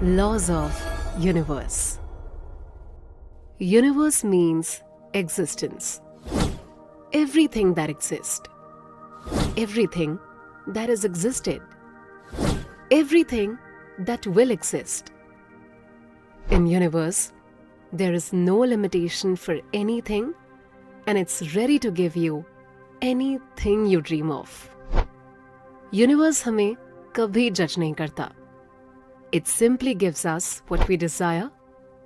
Laws of Universe. Universe means existence. Everything that exists. Everything that has existed. Everything that will exist. In universe, there is no limitation for anything, and it's ready to give you anything you dream of. Universe हमें कभी जज नहीं करता. It simply gives us what we desire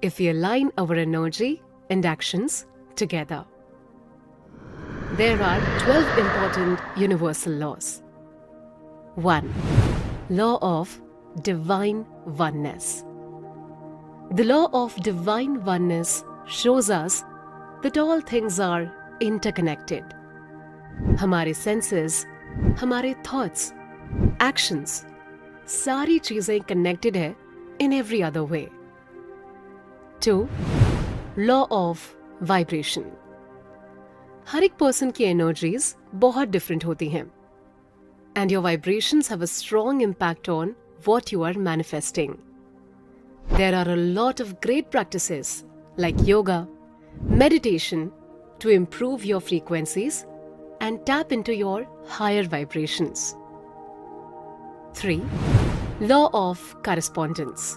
if we align our energy and actions together. There are 12 important universal laws. 1. Law of Divine Oneness. The law of Divine Oneness shows us that all things are interconnected. हमारे senses, हमारे thoughts, actions, सारी चीजें connected है in every other way. 2. Law of Vibration. हर एक person की energies बहुत different होती हैं. And your vibrations have a strong impact on what you are manifesting. There are a lot of great practices like yoga, meditation to improve your frequencies and tap into your higher vibrations. 3. Law of Correspondence.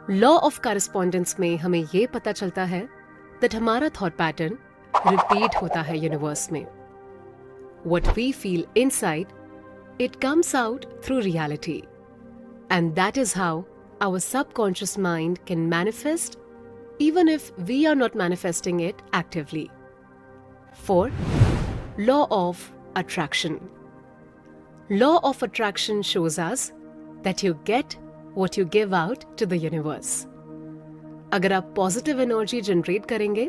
Law of Correspondence में हमें ये पता चलता है that हमारा thought pattern repeat होता है universe में. What we feel inside, it comes out through reality. And that is how our subconscious mind can manifest even if we are not manifesting it actively. 4. Law of Attraction. Law of Attraction shows us that you get what you give out to the universe. अगर आप positive energy generate करेंगे,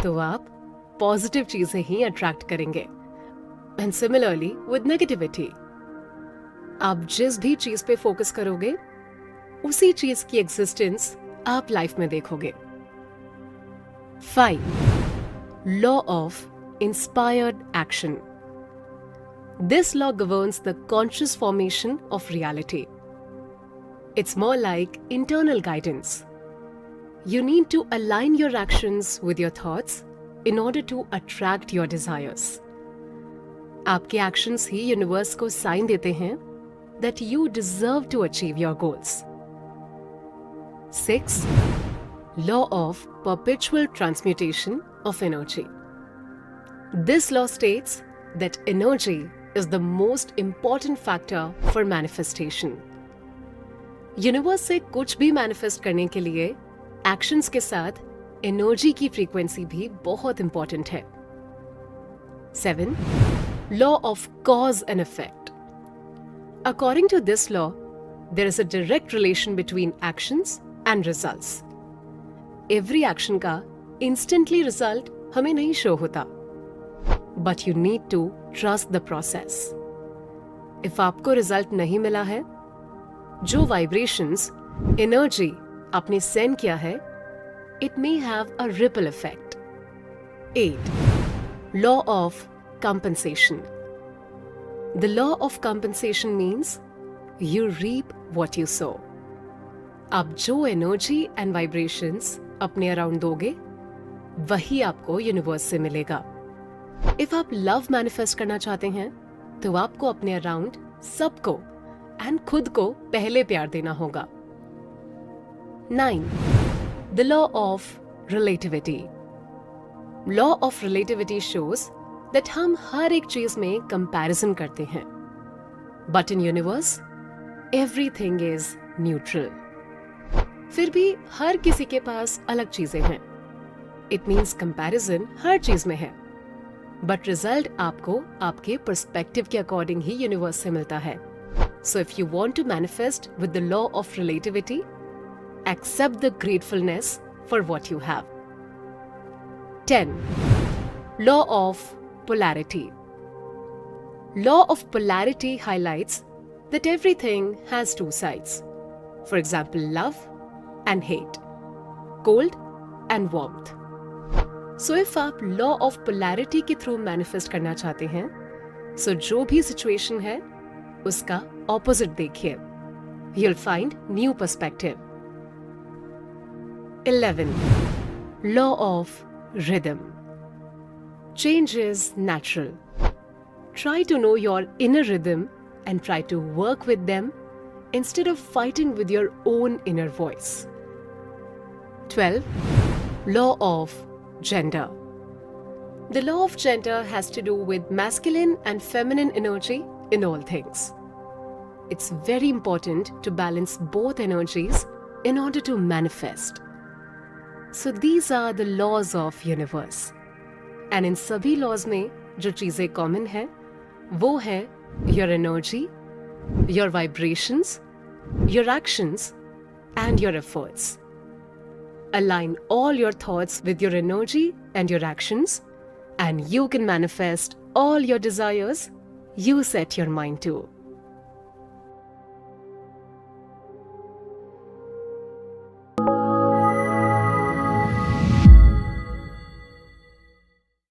तो आप positive चीजें ही attract करेंगे. And similarly with negativity. आप जिस भी चीज पे focus करोगे, उसी चीज की existence आप life में देखोगे. 5. Law of Inspired Action. This law governs the conscious formation of reality. It's more like internal guidance. You need to align your actions with your thoughts in order to attract your desires. आपके actions ही universe को sign देते हैं that you deserve to achieve your goals. 6. Law of Perpetual Transmutation of Energy. This law states that energy is the most important factor for manifestation. Universe से कुछ भी manifest करने के लिए एक्शंस के साथ एनर्जी की फ्रीक्वेंसी भी बहुत इंपॉर्टेंट है. 7. Law of Cause and Effect. According to this law, there is a direct relation between actions and results. Every action का instantly result हमें नहीं शो होता. But you need to trust the process. If आपको result नहीं मिला है, जो vibrations, energy आपने सेंड किया है, it may have a ripple effect. 8. Law of Compensation. The law of compensation means you reap what you sow. आप जो एनर्जी एंड वाइब्रेशंस अपने अराउंड दोगे, वही आपको यूनिवर्स से मिलेगा. इफ आप लव मैनिफेस्ट करना चाहते हैं, तो आपको अपने अराउंड सबको एंड खुद को पहले प्यार देना होगा. 9. The Law of Relativity. Law of Relativity shows that हम हर एक चीज में कंपैरिजन करते हैं. But in universe, everything is neutral. फिर भी हर किसी के पास अलग चीजें हैं. It means comparison हर चीज में है. बट रिजल्ट आपको आपके पर्सपेक्टिव के अकॉर्डिंग ही यूनिवर्स से मिलता है. So if you want to manifest with the law of relativity, accept the gratefulness for what you have. 10. Law of Polarity. Law of Polarity highlights that everything has two sides. For example, love and hate, cold and warmth. So if आप law of polarity के through manifest करना चाहते हैं, सो जो भी situation है उसका opposite देखिए. you'll find new perspective. 11. Law of rhythm. Change is natural. Try to know your inner rhythm and try to work with them instead of fighting with your own inner voice. 12. Law of gender. The law of gender has to do with masculine and feminine energy in all things. It's very important to balance both energies in order to manifest. So these are the laws of universe. And in सभी laws में जो चीजें common है, वो है your energy, your vibrations, your actions, and your efforts. Align all your thoughts with your energy and your actions, and you can manifest all your desires you set your mind to.